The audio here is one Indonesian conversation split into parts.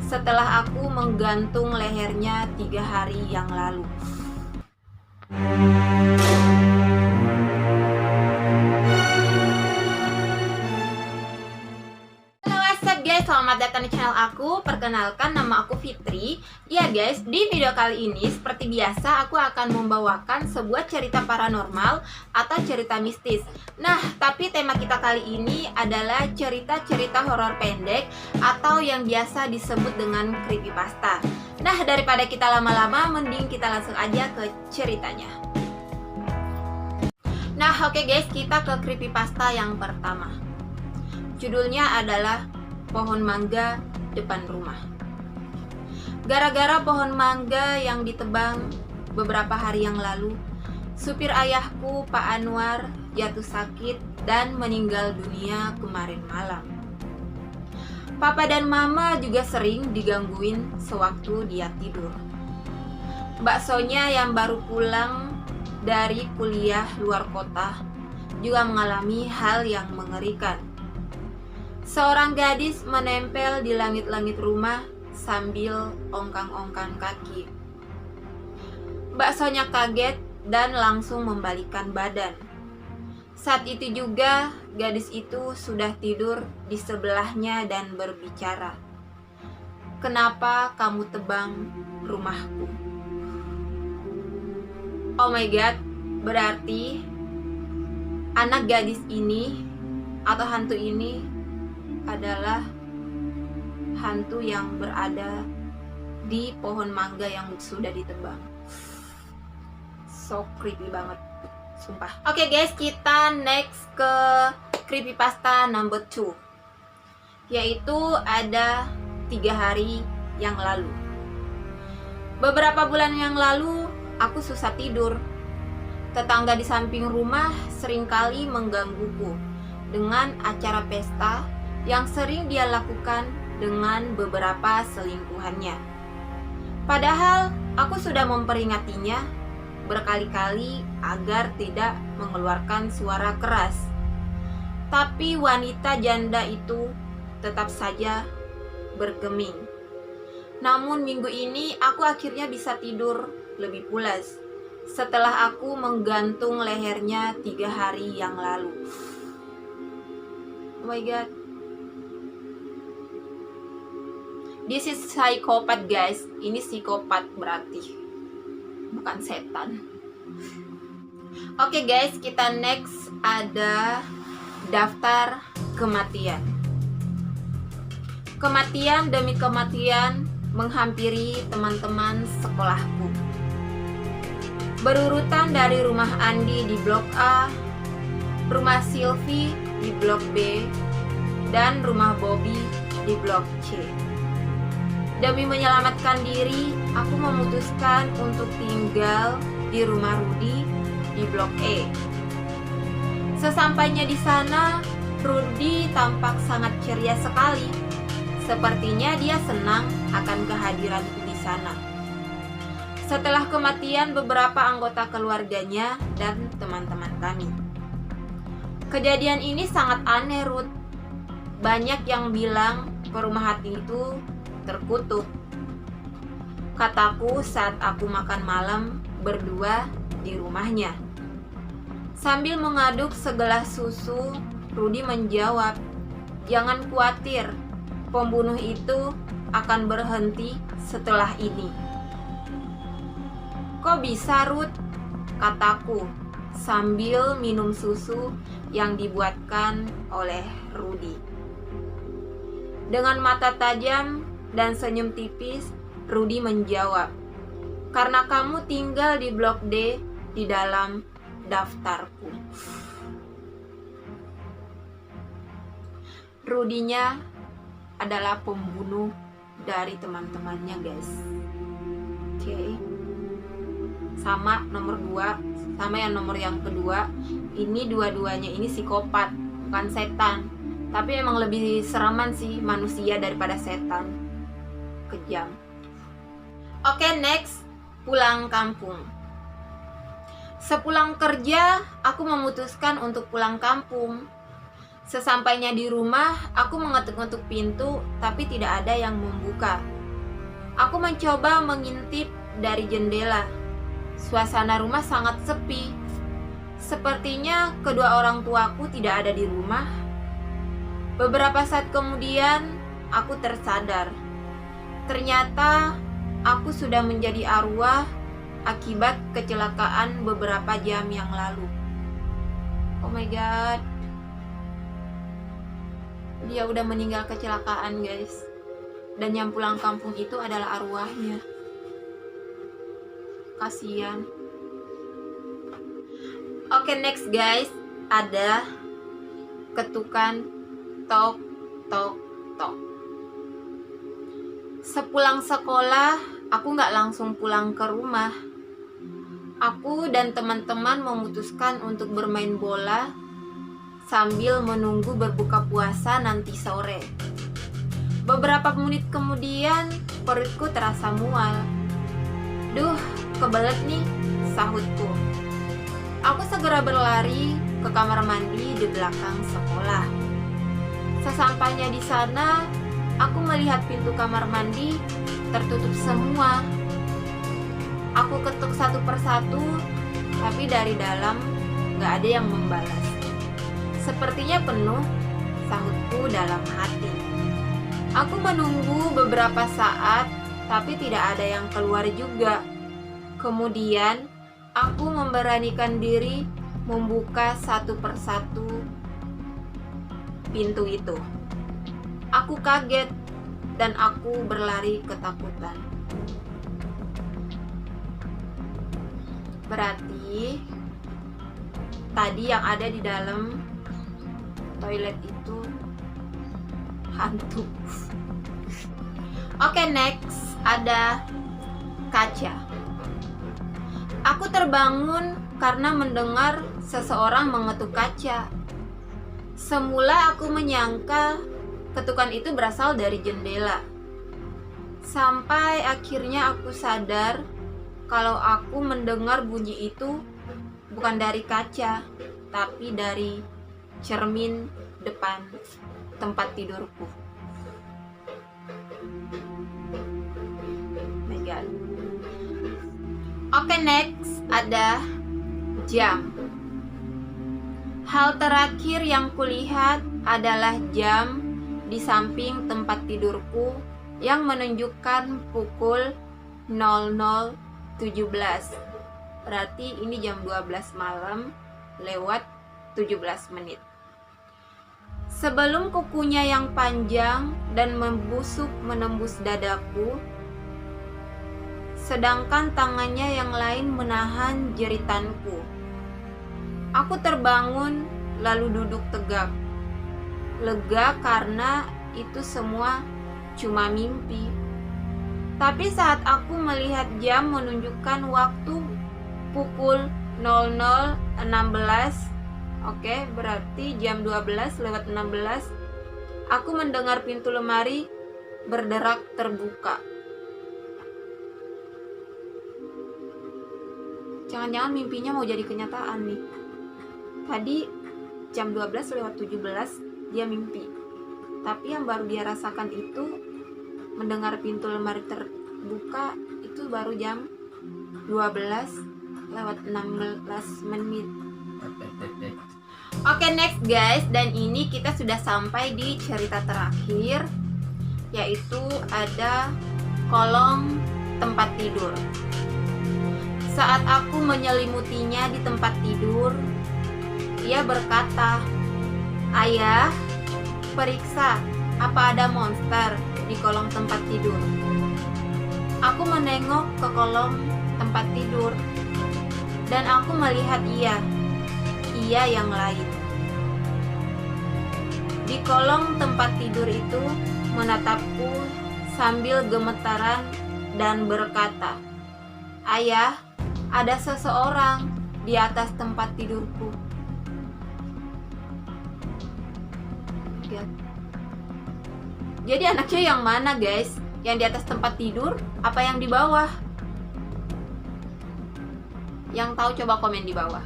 setelah aku menggantung lehernya 3 hari yang lalu. Selamat datang di channel aku. Perkenalkan, nama aku Fitri. Ya guys, di video kali ini seperti biasa aku akan membawakan sebuah cerita paranormal atau cerita mistis. Nah, tapi tema kita kali ini adalah cerita-cerita horor pendek atau yang biasa disebut dengan creepypasta. Nah, daripada kita lama-lama, mending kita langsung aja ke ceritanya. Nah, oke guys, kita ke creepypasta yang pertama. Judulnya adalah Pohon Mangga Depan Rumah. Gara-gara pohon mangga yang ditebang beberapa hari yang lalu, supir ayahku, Pak Anwar, jatuh sakit dan meninggal dunia kemarin malam. Papa dan Mama juga sering digangguin sewaktu dia tidur. Baksonya yang baru pulang dari kuliah luar kota juga mengalami hal yang mengerikan. Seorang gadis menempel di langit-langit rumah sambil ongkang-ongkang kaki. Baksonya kaget dan langsung membalikkan badan. Saat itu juga gadis itu sudah tidur di sebelahnya dan berbicara, "Kenapa kamu tebang rumahku?" Oh my god, berarti anak gadis ini atau hantu ini adalah hantu yang berada di pohon mangga yang sudah ditebang. So creepy banget, sumpah. Oke guys, kita next ke creepypasta number 2, yaitu ada 3 hari yang lalu. Beberapa bulan yang lalu aku susah tidur. Tetangga di samping rumah seringkali menggangguku dengan acara pesta yang sering dia lakukan dengan beberapa selingkuhannya. Padahal aku sudah memperingatinya berkali-kali agar tidak mengeluarkan suara keras. Tapi wanita janda itu tetap saja bergeming. Namun minggu ini aku akhirnya bisa tidur lebih pulas setelah aku menggantung lehernya 3 hari yang lalu. Oh my god. This is psychopath guys. Ini psikopat berarti, bukan setan. Oke guys, kita next ada daftar kematian. Kematian demi kematian menghampiri teman-teman sekolahku. Berurutan dari rumah Andi di blok A, rumah Silvi di blok B, dan rumah Bobby di blok C. Demi menyelamatkan diri, aku memutuskan untuk tinggal di rumah Rudy di blok E. Sesampainya di sana, Rudy tampak sangat ceria sekali. Sepertinya dia senang akan kehadiranku di sana. Setelah kematian beberapa anggota keluarganya dan teman-teman kami. Kejadian ini sangat aneh, Ruth. Banyak yang bilang perumahan itu terkutuk, kataku saat aku makan malam berdua di rumahnya. Sambil mengaduk segelas susu, Rudy menjawab, "Jangan khawatir, pembunuh itu akan berhenti setelah ini." "Kok bisa, Ruth?" kataku sambil minum susu yang dibuatkan oleh Rudy. Dengan mata tajam dan senyum tipis, Rudy menjawab, "Karena kamu tinggal di blok D di dalam daftarku." Rudy-nya adalah pembunuh dari teman-temannya guys. Oke. Sama nomor 2, sama yang nomor yang kedua. Ini dua-duanya ini psikopat, bukan setan. Tapi emang lebih sereman sih manusia daripada setan. Kejam. Oke, next, pulang kampung. Sepulang kerja, aku memutuskan untuk pulang kampung. Sesampainya di rumah, aku mengetuk-ngetuk pintu, tapi tidak ada yang membuka. Aku mencoba mengintip dari jendela. Suasana rumah sangat sepi. Sepertinya kedua orang tuaku tidak ada di rumah. Beberapa saat kemudian, aku tersadar. Ternyata aku sudah menjadi arwah akibat kecelakaan beberapa jam yang lalu. Oh my god. Dia udah meninggal kecelakaan, guys. Dan yang pulang kampung itu adalah arwahnya. Kasian. Oke, next guys, ada ketukan tok tok tok. Sepulang sekolah, aku nggak langsung pulang ke rumah. Aku dan teman-teman memutuskan untuk bermain bola sambil menunggu berbuka puasa nanti sore. Beberapa menit kemudian, perutku terasa mual. Duh, kebelet nih, sahutku. Aku segera berlari ke kamar mandi di belakang sekolah. Sesampainya di sana, aku melihat pintu kamar mandi tertutup semua. Aku ketuk satu persatu, tapi dari dalam gak ada yang membalas. Sepertinya penuh, sahutku dalam hati. Aku menunggu beberapa saat, tapi tidak ada yang keluar juga. Kemudian, aku memberanikan diri membuka satu persatu pintu itu. Aku kaget dan aku berlari ketakutan. Berarti tadi yang ada di dalam toilet itu hantu. Oke, next ada kaca. Aku terbangun karena mendengar seseorang mengetuk kaca. Semula aku menyangka ketukan itu berasal dari jendela. Sampai akhirnya aku sadar kalau aku mendengar bunyi itu bukan dari kaca, tapi dari cermin depan tempat tidurku. My God. Oke, next ada jam. Hal terakhir yang kulihat adalah jam di samping tempat tidurku yang menunjukkan pukul 00.17. Berarti ini jam 12 malam lewat 17 menit. Sebelum kukunya yang panjang dan membusuk menembus dadaku, sedangkan tangannya yang lain menahan jeritanku. Aku terbangun lalu duduk tegak. Lega karena itu semua cuma mimpi. Tapi saat aku melihat jam menunjukkan waktu pukul 00.16, oke, berarti jam 12:16, aku mendengar pintu lemari berderak terbuka. Jangan-jangan mimpinya mau jadi kenyataan nih. Tadi jam 12:17 dia mimpi. Tapi yang baru dia rasakan itu mendengar pintu lemari terbuka itu baru jam 12:16 menit. Oke, next guys, dan ini kita sudah sampai di cerita terakhir, yaitu ada kolong tempat tidur. Saat aku menyelimutinya di tempat tidur, ia berkata, "Ayah, periksa apa ada monster di kolong tempat tidur." Aku menengok ke kolong tempat tidur dan aku melihat ia yang lain. Di kolong tempat tidur itu menatapku sambil gemetaran dan berkata, "Ayah, ada seseorang di atas tempat tidurku." Jadi anaknya yang mana, guys? Yang di atas tempat tidur apa yang di bawah? Yang tahu coba komen di bawah.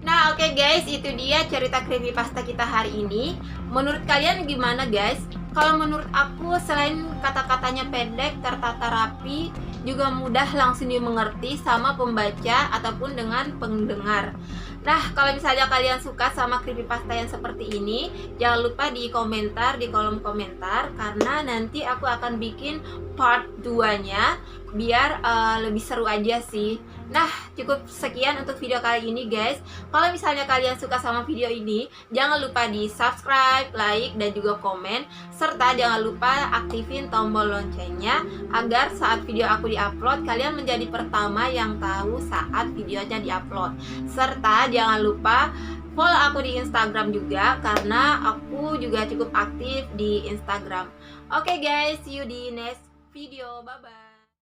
Nah, oke guys, itu dia cerita creepypasta kita hari ini. Menurut kalian gimana, guys? Kalau menurut aku, selain kata-katanya pendek, tertata rapi, juga mudah langsung dimengerti sama pembaca ataupun dengan pendengar. Nah, kalau misalnya kalian suka sama creepypasta yang seperti ini, jangan lupa di komentar, di kolom komentar, karena nanti aku akan bikin part 2-nya biar lebih seru aja sih. Nah, cukup sekian untuk video kali ini guys. Kalau misalnya kalian suka sama video ini, jangan lupa di subscribe, like, dan juga komen. Serta jangan lupa aktifin tombol loncengnya agar saat video aku diupload, kalian menjadi pertama yang tahu saat videonya diupload. Serta jangan lupa follow aku di Instagram juga, karena aku juga cukup aktif di Instagram. Oke guys, see you di next video. Bye-bye.